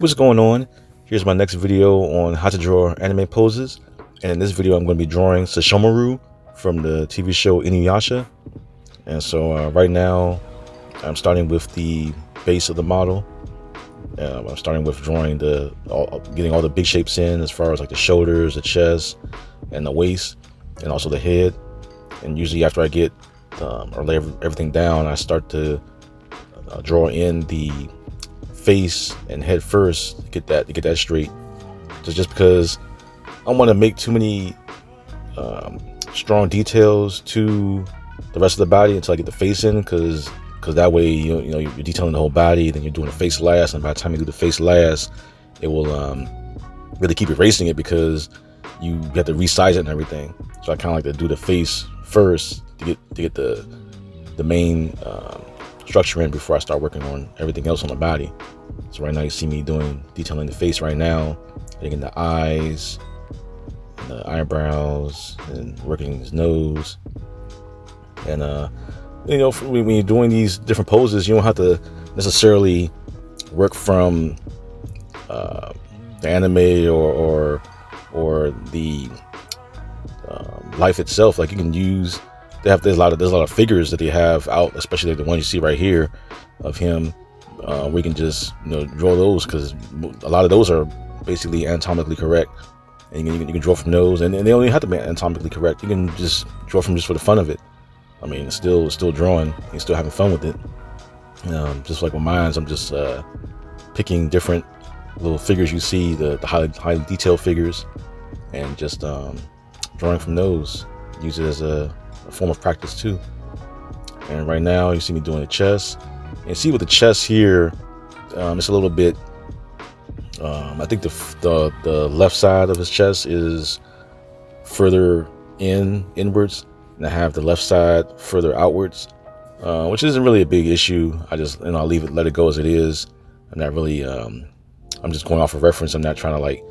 What's going on? Here's my next video on how to draw anime poses. And in this video, I'm going to be drawing Sesshomaru from the TV show Inuyasha. And so right now, I'm starting with the base of the model. I'm starting with drawing getting all the big shapes in, as far as like the shoulders, the chest, and the waist, and also the head. And usually after I get or lay everything down, I start to draw in the face and head first to get that straight. Just because I don't want to make too many strong details to the rest of the body until I get the face in, because that way you're detailing the whole body, then you're doing the face last, and by the time you do the face last, it will really keep erasing it because you have to resize it and everything. So I kind of like to do the face first to get the main structure in before I start working on everything else on the body. So right now you see me detailing the face right now, getting the eyes, and the eyebrows, and working his nose. And when you're doing these different poses, you don't have to necessarily work from the anime or the life itself. Like you can use, there's a lot of figures that they have out, especially the one you see right here of him. We can just draw those, because a lot of those are basically anatomically correct, and you can draw from those, and they don't even have to be anatomically correct. You can just draw from just for the fun of it. I mean, it's still drawing, and still having fun with it. Just like with mine, I'm just picking different little figures you see, the highly detailed figures, and just drawing from those. Use it as a form of practice too. And right now you see me doing the chest, and see with the chest here, it's a little bit I think the left side of his chest is further inwards, and I have the left side further outwards, which isn't really a big issue. I just I'll let it go as it is. I'm not really I'm just going off of reference. I'm not trying to like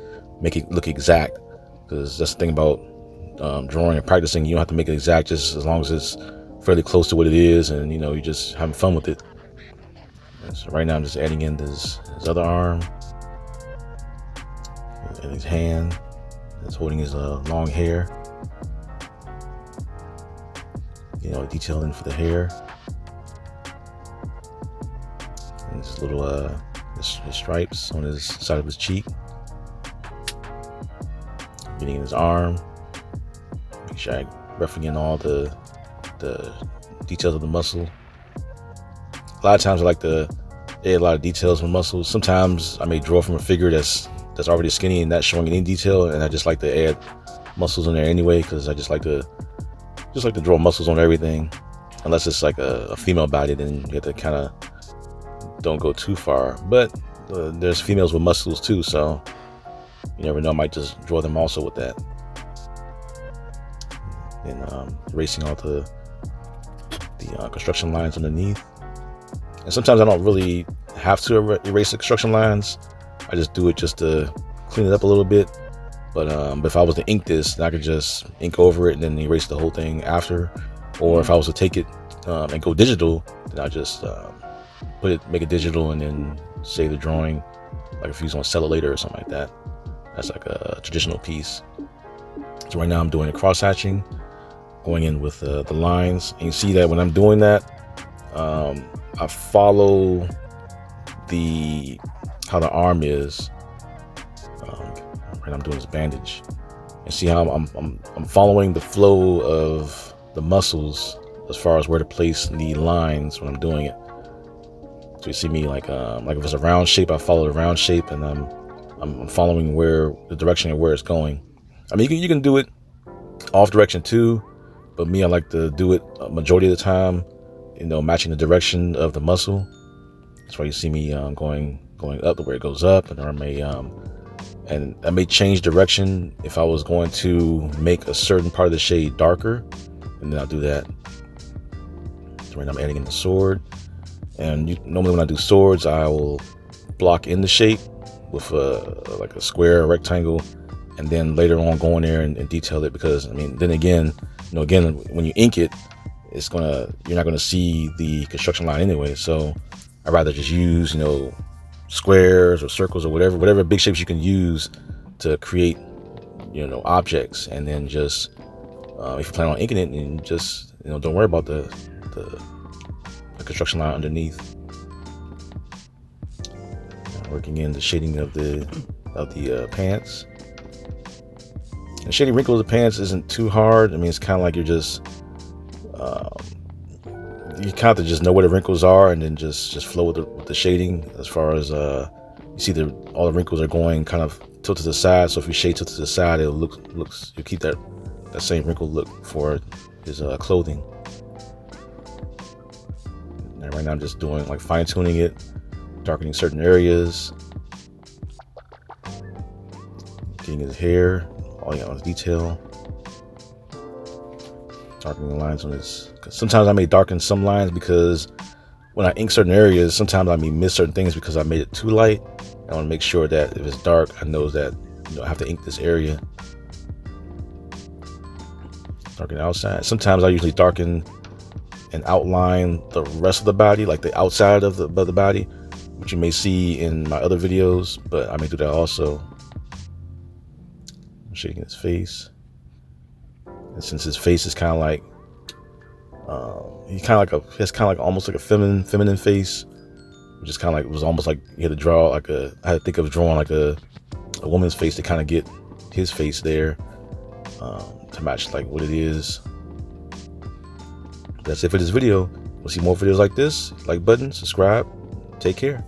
make it look exact, because that's the thing about drawing and practicing. You don't have to make it exact, just as long as it's fairly close to what it is, and you're just having fun with it. And so right now I'm just adding in his other arm and his hand. It's holding his long hair. Detailing for the hair, and his little his stripes on his side of his cheek. Getting in his arm. Make sure I roughing in all the details of the muscle. A lot of times I like to add a lot of details from muscles. Sometimes I may draw from a figure that's already skinny and not showing any detail, and I just like to add muscles in there anyway, because I just like to draw muscles on everything. Unless it's like a female body, then you have to kind of don't go too far. But there's females with muscles too, so you never know. I might just draw them also with that. And erasing all the construction lines underneath. And sometimes I don't really have to erase the construction lines. I just do it just to clean it up a little bit. But if I was to ink this, then I could just ink over it and then erase the whole thing after. Or if I was to take it and go digital, then I just make it digital and then save the drawing. Like if you want to sell it later or something like that. That's like a traditional piece. So right now I'm doing a cross hatching, going in with the lines. And you see that when I'm doing that, I follow how the arm is. And I'm doing this bandage, and see how I'm following the flow of the muscles as far as where to place the lines when I'm doing it. So you see me like if it's a round shape, I follow the round shape, and I'm following the direction of where it's going. I mean, you can do it off direction too, but me, I like to do it majority of the time, matching the direction of the muscle. That's why you see me going up to where it goes up, and I may change direction if I was going to make a certain part of the shade darker, and then I'll do that. So right now I'm adding in the sword, and normally when I do swords, I will block in the shape with like a square or rectangle, and then later on go in there and detail it, because then again when you ink it, you're not gonna see the construction line anyway. So I'd rather just use squares or circles or whatever big shapes you can use to create, you know, objects. And then just if you plan on inking it, and just, you know, don't worry about the construction line underneath. Working in the shading of the pants. And shading wrinkles of the pants isn't too hard. I mean, it's kind of like you're just you kind of just know where the wrinkles are, and then just flow with the shading. As far as you see, all the wrinkles are going kind of tilt to the side. So if you shade tilt to the side, it'll looks you keep that same wrinkle look for his clothing. And right now I'm just doing like fine tuning it, darkening certain areas, getting his hair, all his detail, darkening the lines on his. Sometimes I may darken some lines because when I ink certain areas, sometimes I may miss certain things because I made it too light. I want to make sure that if it's dark, I know that, you know, I have to ink this area. Darken the outside. Sometimes I usually darken and outline the rest of the body, like the outside of the body, which you may see in my other videos, but I may do that also. I'm shading his face. And since his face is kind of like, he has almost like a feminine face, which is kind of like, it was almost like you had to draw like I had to think of drawing like a woman's face to kind of get his face there, to match like what it is. That's it for this video. We'll see more videos like this. Like button, subscribe. Take care.